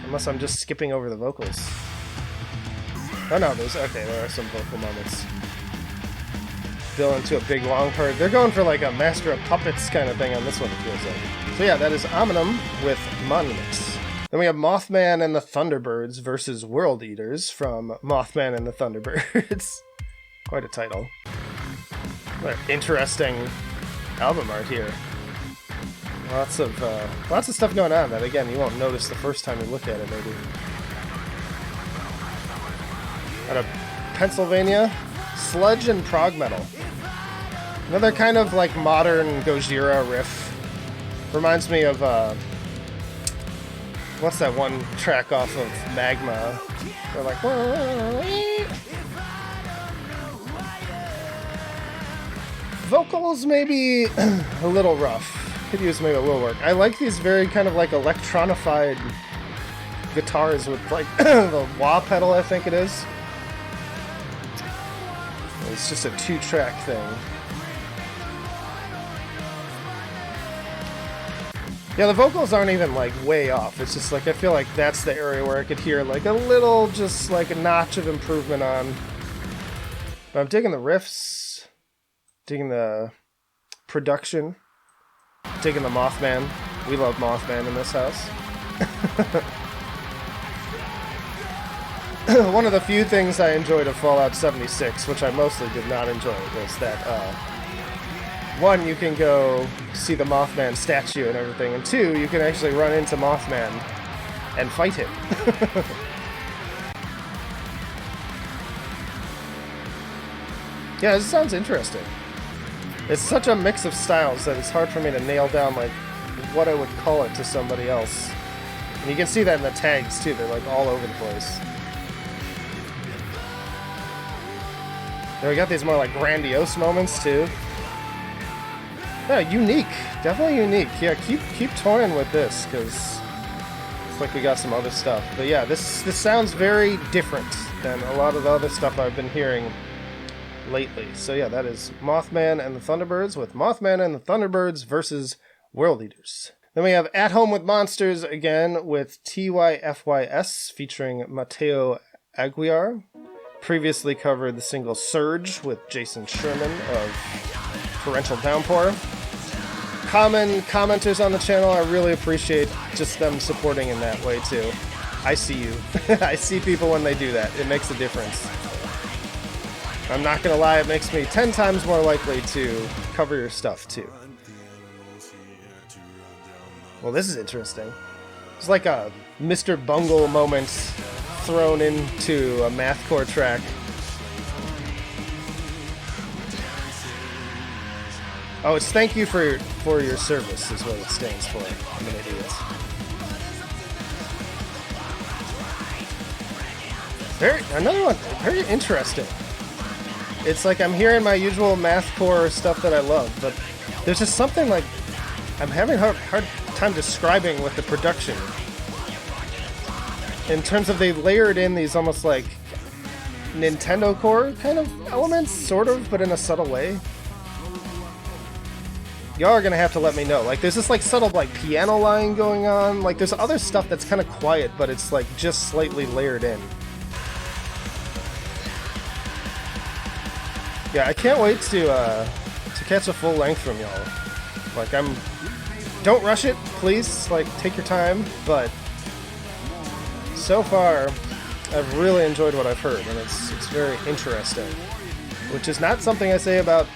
S1: Unless I'm just skipping over the vocals. Oh no, there are some vocal moments. Bill into a big long part. They're going for like a Master of Puppets kind of thing on this one, it feels like. So yeah, that is Omnium with Monuments. Then we have Mothman and the Thunderbirds versus World Eaters from Mothman and the Thunderbirds. Quite a title. What an interesting album art here. Lots of stuff going on that, again, you won't notice the first time you look at it, maybe. Out of Pennsylvania, sludge and prog metal. Another kind of like modern Gojira riff. Reminds me of, what's that one track off of Magma? They're like, vocals maybe a little rough. Could use maybe a little work. I like these very kind of like electronified guitars with like the wah pedal, I think it is. It's just a 2-track thing. Yeah, the vocals aren't even like way off. It's just like I feel like that's the area where I could hear like a little, just like a notch of improvement on. But I'm digging the riffs, digging the production, digging the Mothman. We love Mothman in this house. One of the few things I enjoyed of Fallout 76, which I mostly did not enjoy, was that, one, you can go see the Mothman statue and everything, and two, you can actually run into Mothman and fight him. Yeah, this sounds interesting. It's such a mix of styles that it's hard for me to nail down, like, what I would call it to somebody else. And you can see that in the tags, too. They're, like, all over the place. And we got these more like grandiose moments too. Yeah, unique. Definitely unique. Yeah, keep toying with this, because it's like we got some other stuff. But yeah, this sounds very different than a lot of the other stuff I've been hearing lately. So yeah, that is Mothman and the Thunderbirds with Mothman and the Thunderbirds versus World Eaters. Then we have At Home with Monsters again with TYFYS featuring Mateo Aguiar. Previously covered the single Surge with Jason Sherman of Torrential Downpour. Common commenters on the channel, I really appreciate just them supporting in that way too. I see you. I see people when they do that. It makes a difference. I'm not gonna lie, it makes me 10 times more likely to cover your stuff too. Well, this is interesting. It's like a Mr. Bungle moment thrown into a mathcore track. Oh, it's thank you for your service is what it stands for. I'm an idiot. Another one, very interesting. It's like I'm hearing my usual mathcore stuff that I love, but there's just something like I'm having a hard time describing with the production. In terms of they've layered in these almost like Nintendo core kind of elements, sort of, but in a subtle way. Y'all are gonna have to let me know. Like, there's this like subtle like piano line going on. Like, there's other stuff that's kind of quiet, but it's like just slightly layered in. Yeah, I can't wait to catch a full length from y'all. Like, don't rush it, please. Like, take your time. But so far, I've really enjoyed what I've heard, and it's very interesting. Which is not something I say about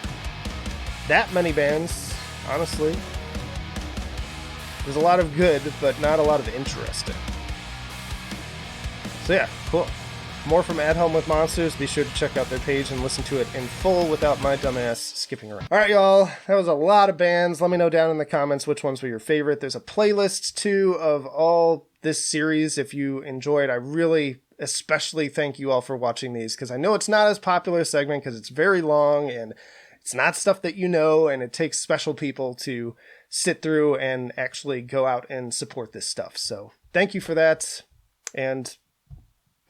S1: that many bands, honestly. There's a lot of good, but not a lot of interesting. So yeah, cool. More from At Home with Monsters. Be sure to check out their page and listen to it in full without my dumbass skipping around. Alright, y'all. That was a lot of bands. Let me know down in the comments which ones were your favorite. There's a playlist, too, of all this series if you enjoyed. I really especially thank you all for watching these, because I know it's not as popular a segment because it's very long and it's not stuff that you know, and it takes special people to sit through and actually go out and support this stuff. So thank you for that, and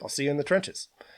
S1: I'll see you in the trenches.